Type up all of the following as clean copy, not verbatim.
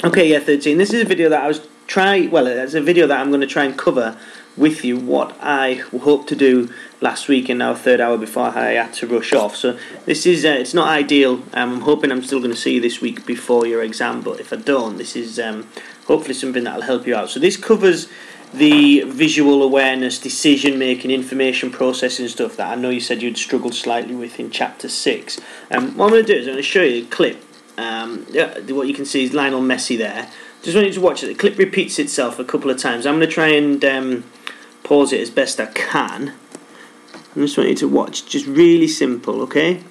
Okay, yeah, 13. This is a video that it's a video that I'm going to try and cover with you what I hoped to do last week in our third hour before I had to rush off. So this is, it's not ideal. I'm hoping I'm still going to see you this week before your exam, but if I don't, this is hopefully something that will help you out. So this covers the visual awareness, decision making, information processing stuff that I know you said you'd struggled slightly with in chapter 6. What I'm going to do is I'm going to show you a clip. What you can see is Lionel Messi there. Just want you to watch it. The clip repeats itself a couple of times. I'm going to try and pause it as best I can. I just want you to watch. Just really simple, okay?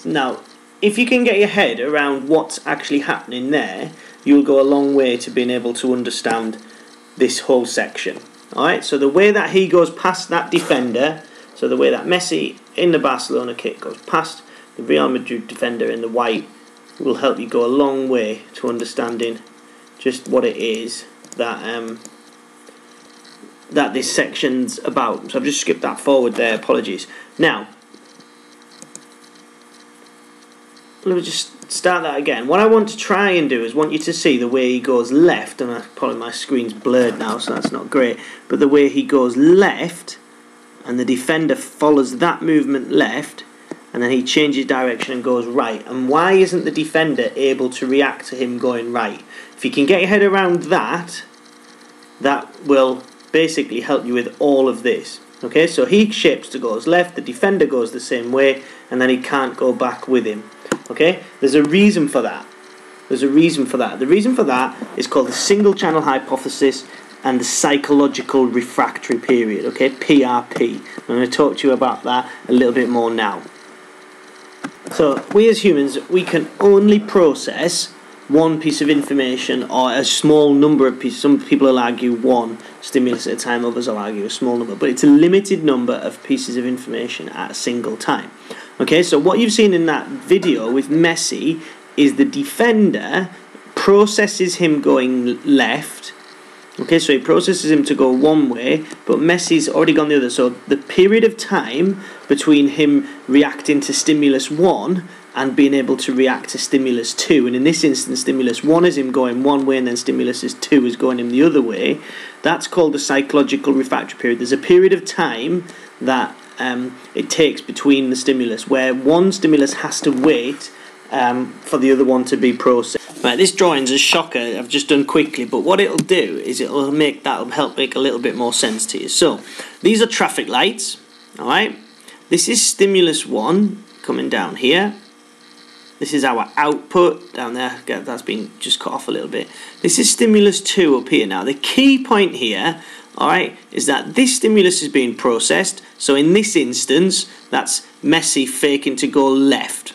Now, if you can get your head around what's actually happening there, you'll go a long way to being able to understand this whole section. Alright, so the way that he goes past that defender, so the way that Messi in the Barcelona kit goes past the Real Madrid defender in the white, will help you go a long way to understanding just what it is that that this section's about. So I've just skipped that forward there, apologies. Now, let me just start that again. What I want to try and do is want you to see the way he goes left, and probably my screen's blurred now, so that's not great, but the way he goes left, and the defender follows that movement left, and then he changes direction and goes right. And why isn't the defender able to react to him going right? If you can get your head around that, that will basically help you with all of this. Okay, so he shapes to goes left, the defender goes the same way, and then he can't go back with him. Okay, there's a reason for that. There's a reason for that. The reason for that is called the single channel hypothesis and the psychological refractory period. Okay, PRP. I'm going to talk to you about that a little bit more now. So we as humans, we can only process one piece of information or a small number of pieces. Some people will argue one stimulus at a time, others will argue a small number, but it's a limited number of pieces of information at a single time. Okay, so what you've seen in that video with Messi is the defender processes him going left. Okay, so he processes him to go one way, but Messi's already gone the other. So the period of time between him reacting to stimulus 1 and being able to react to stimulus 2, and in this instance stimulus 1 is him going one way and then stimulus 2 is going him the other way, that's called the psychological refractory period. There's a period of time that it takes between the stimulus where one stimulus has to wait for the other one to be processed. Right, this drawing's a shocker I've just done quickly, but what it'll do is that'll help make a little bit more sense to you. So these are traffic lights, alright? This is stimulus 1 coming down here. This is our output down there. That's been just cut off a little bit. This is stimulus 2 up here. Now the key point here, alright, is that this stimulus is being processed. So in this instance, that's Messi faking to go left.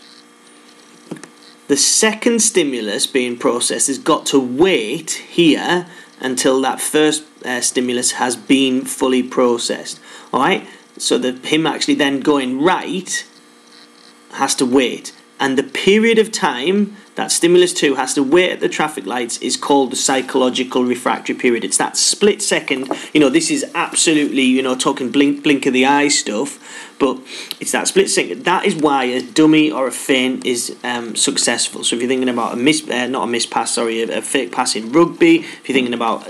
The second stimulus being processed has got to wait here until that first stimulus has been fully processed. Alright, so him actually then going right has to wait. And the period of time that stimulus 2 has to wait at the traffic lights is called the psychological refractory period. It's that split second. You know, this is absolutely, talking blink of the eye stuff, but it's that split second. That is why a dummy or a feint is successful. So if you're thinking about a fake pass in rugby, if you're thinking about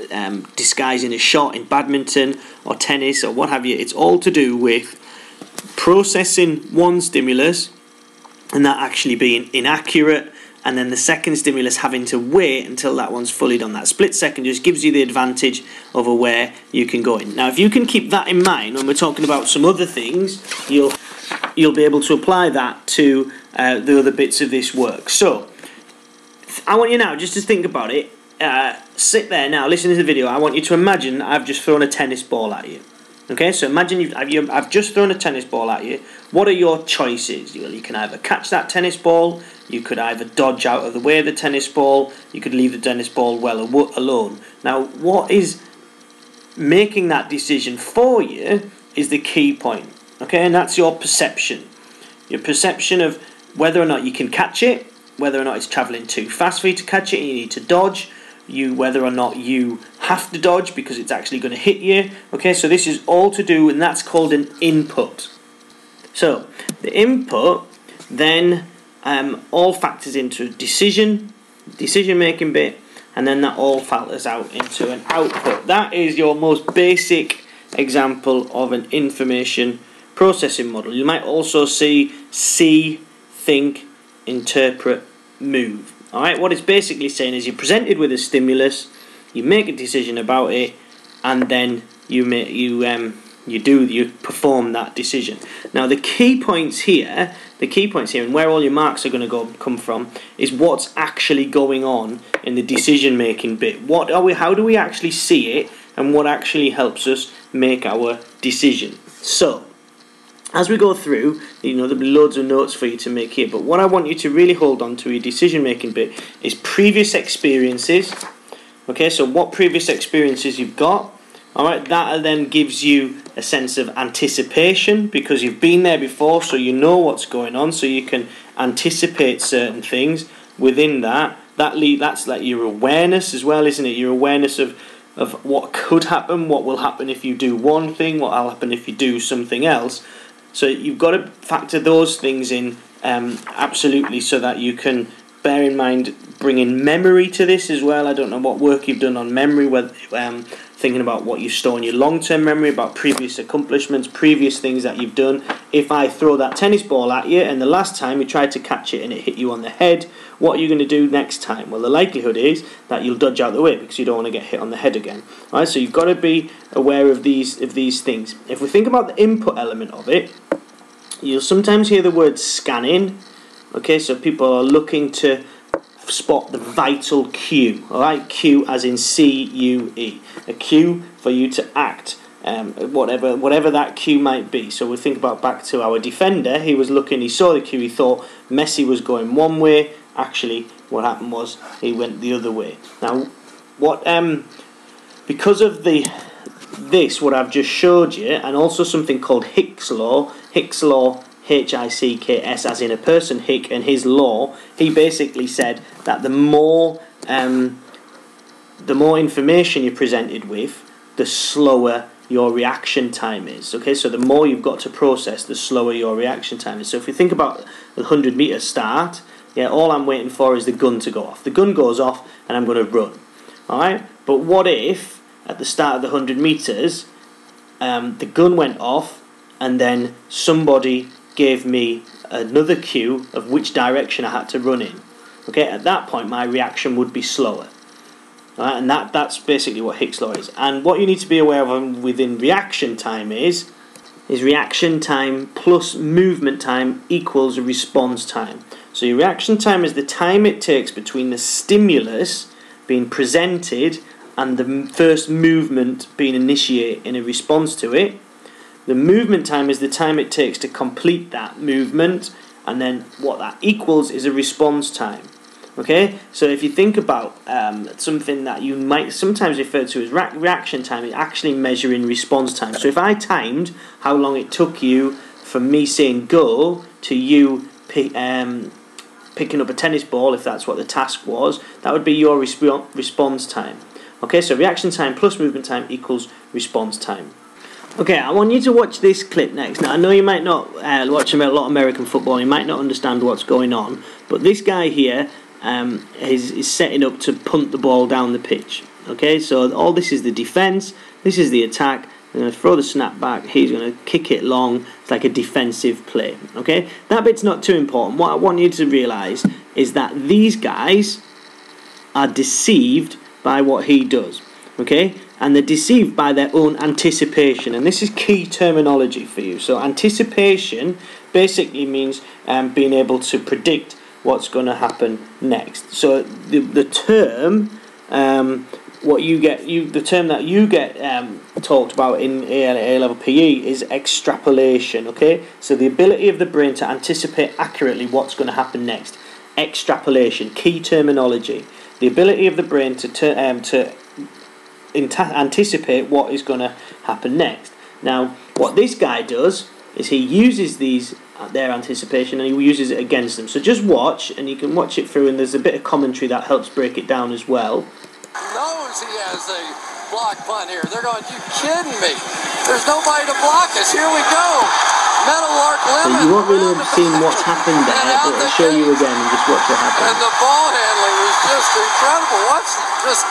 disguising a shot in badminton or tennis or what have you, it's all to do with processing one stimulus and that actually being inaccurate, and then the second stimulus having to wait until that one's fully done. That split second just gives you the advantage over where you can go in. Now, if you can keep that in mind when we're talking about some other things, you'll be able to apply that to the other bits of this work. So, I want you now just to think about it. Sit there now, listen to the video. I want you to imagine I've just thrown a tennis ball at you. Okay, so imagine I've just thrown a tennis ball at you. What are your choices? You can either catch that tennis ball, you could either dodge out of the way of the tennis ball, you could leave the tennis ball well alone. Now, what is making that decision for you is the key point. Okay, and that's your perception. Your perception of whether or not you can catch it, whether or not it's travelling too fast for you to catch it and you need to dodge, whether or not you have to dodge because it's actually going to hit you. Okay, so this is all to do, and that's called an input. So the input then all factors into decision making bit, and then that all factors out into an output. That is your most basic example of an information processing model. You might also see think, interpret, move. Alright, what it's basically saying is you're presented with a stimulus, you make a decision about it, and then you perform that decision. Now the key points here, and where all your marks are going to come from, is what's actually going on in the decision making bit. How do we actually see it, and what actually helps us make our decision? So as we go through, there'll be loads of notes for you to make here, but what I want you to really hold on to your decision making bit is previous experiences. Okay, so what previous experiences you've got. Alright, that then gives you a sense of anticipation, because you've been there before, so you know what's going on, so you can anticipate certain things within that. That's like your awareness as well, isn't it? Your awareness of what could happen, what will happen if you do one thing, what will happen if you do something else. So you've got to factor those things in absolutely, so that you can bear in mind bringing memory to this as well. I don't know what work you've done on memory, whether thinking about what you store in your long-term memory, about previous accomplishments, previous things that you've done. If I throw that tennis ball at you and the last time you tried to catch it and it hit you on the head, what are you going to do next time? Well, the likelihood is that you'll dodge out the way, because you don't want to get hit on the head again. All right, so you've got to be aware of these things. If we think about the input element of it, you'll sometimes hear the word scanning. Okay, so people are looking to spot the vital cue. Alright, cue as in C-U-E. A cue for you to act, whatever that cue might be. So we think about back to our defender. He was looking, he saw the cue, he thought Messi was going one way. Actually, what happened was he went the other way. Now, because of what I've just showed you, and also something called Hicks' law, Hicks, as in a person, Hick, and his law, he basically said that the more information you're presented with, the slower your reaction time is. Okay, so the more you've got to process, the slower your reaction time is. So if you think about the 100-metre start, all I'm waiting for is the gun to go off. The gun goes off and I'm going to run. Alright, but what if at the start of the 100 metres the gun went off and then somebody gave me another cue of which direction I had to run in? Okay, at that point my reaction would be slower. Right, and that's basically what Hicks' law is. And what you need to be aware of within reaction time is reaction time plus movement time equals response time. So your reaction time is the time it takes between the stimulus being presented and the first movement being initiated in a response to it. The movement time is the time it takes to complete that movement, and then what that equals is a response time. Okay, so if you think about something that you might sometimes refer to as reaction time, it's actually measuring response time. So if I timed how long it took you from me saying go to you picking up a tennis ball, if that's what the task was, that would be your response time. Okay, so reaction time plus movement time equals response time. Okay, I want you to watch this clip next. Now, I know you might not watch a lot of American football, you might not understand what's going on, but this guy here is setting up to punt the ball down the pitch. Okay, so all this is the defence, this is the attack. I'm going to throw the snap back, he's going to kick it long. It's like a defensive play. Okay, that bit's not too important. What I want you to realise is that these guys are deceived by what he does. Okay, and they're deceived by their own anticipation, and this is key terminology for you. So anticipation basically means being able to predict what's going to happen next. So the term the term that you get talked about in A-level PE is extrapolation. Okay, so the ability of the brain to anticipate accurately what's going to happen next. Extrapolation, key terminology. The ability of the brain to anticipate what is going to happen next. Now, what this guy does is he uses their anticipation, and he uses it against them. So just watch, and you can watch it through, and there's a bit of commentary that helps break it down as well. He knows he has a block punt here. They're going, you kidding me? There's nobody to block us. Here we go. Meadowlark So lemon. you won't really have seen what's happened there, but I'll show you again and just watch what And happens. the ball handling was just incredible. Watch, just,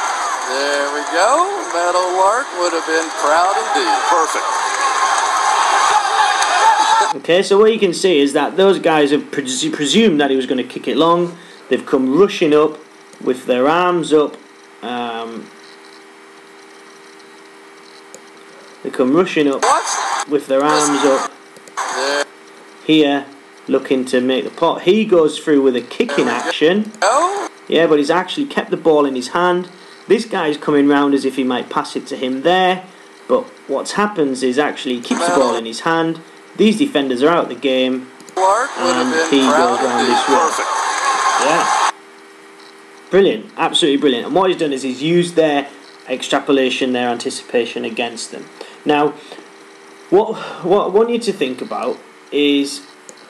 there we go. Meadowlark would have been proud indeed. Perfect. Okay, so what you can see is that those guys have presumed that he was going to kick it long. They've come rushing up with their arms up. They come rushing up Watch. with their arms up There here, looking to make the pot. He goes through with a kicking action. we go. Yeah, but he's actually kept the ball in his hand. This guy's coming round as if he might pass it to him there. But what happens is actually he keeps the ball in his hand. These defenders are out of the game. Lark would have And been he proud goes round indeed. this way. Perfect. Yeah. Brilliant. Absolutely brilliant. And what he's done is he's used their extrapolation, their anticipation against them. Now, what I want you to think about is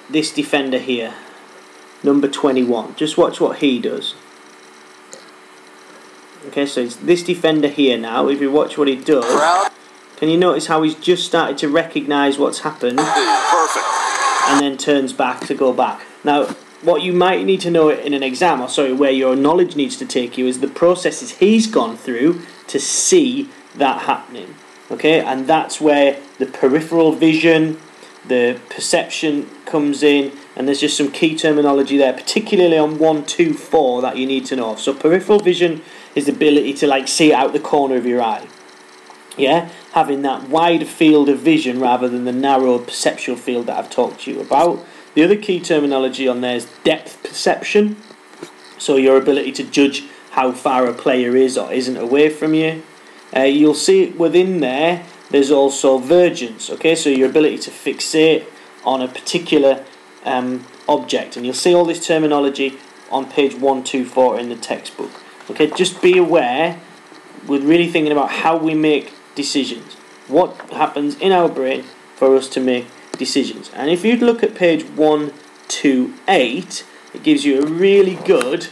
this defender here, number 21. Just watch what he does. Okay, so it's this defender here now. If you watch what he does, Proud can you notice how he's just started to recognise what's happened indeed. Perfect. and then turns back to go back? Now, what you might need to know in an exam, or sorry, where your knowledge needs to take you, is the processes he's gone through to see that happening. Okay, and that's where the peripheral vision, the perception comes in, and there's just some key terminology there, particularly on 1, 2, 4 that you need to know. So peripheral vision is the ability to like see it out the corner of your eye. Yeah, having that wide field of vision rather than the narrow perceptual field that I've talked to you about. The other key terminology on there is depth perception. So your ability to judge how far a player is or isn't away from you. You'll see within there, there's also vergence. Okay, so your ability to fixate on a particular object. And you'll see all this terminology on page 124 in the textbook. Okay, just be aware, we're really thinking about how we make decisions. What happens in our brain for us to make decisions. And if you look at page 128, it gives you a really good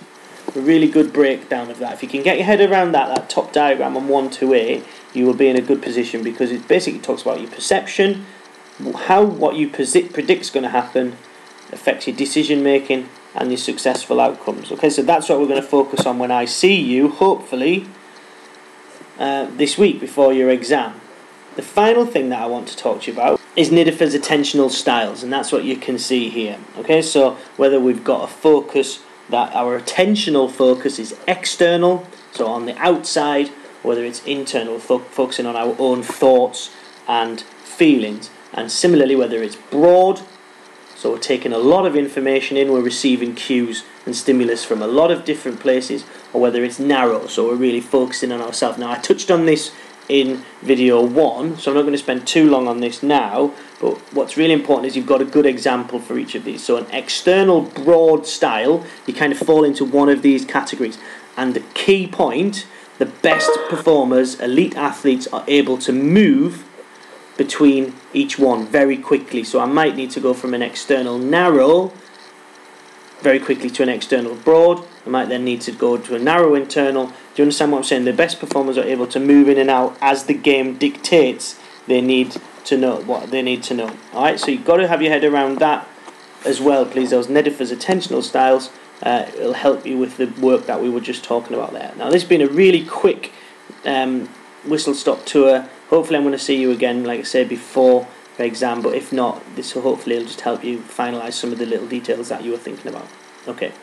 breakdown of that. If you can get your head around that top diagram on 128, you will be in a good position, because it basically talks about your perception, how what you predict is going to happen affects your decision making and your successful outcomes. Okay, so that's what we're going to focus on when I see you, hopefully, this week before your exam. The final thing that I want to talk to you about is Nidafer's attentional styles, and that's what you can see here. Okay, so whether we've got a focus, that our attentional focus is external, so on the outside, whether it's internal, focusing on our own thoughts and feelings, and similarly whether it's broad, so we're taking a lot of information in, we're receiving cues and stimulus from a lot of different places, or whether it's narrow, so we're really focusing on ourselves. Now, I touched on this in video 1, so I'm not going to spend too long on this now, but what's really important is you've got a good example for each of these. So an external broad style, you kind of fall into one of these categories, and the key point, the best performers, elite athletes, are able to move between each one very quickly. So I might need to go from an external narrow very quickly to an external broad. I might then need to go to a narrow internal. Do you understand what I'm saying? The best performers are able to move in and out as the game dictates. They need to know what they need to know. Alright, so you've got to have your head around that as well, please. Those Nidafer's attentional styles, it'll help you with the work that we were just talking about there. Now, this has been a really quick whistle-stop tour. Hopefully I'm going to see you again, like I said, before the exam, but if not, this will hopefully just help you finalise some of the little details that you were thinking about. Okay.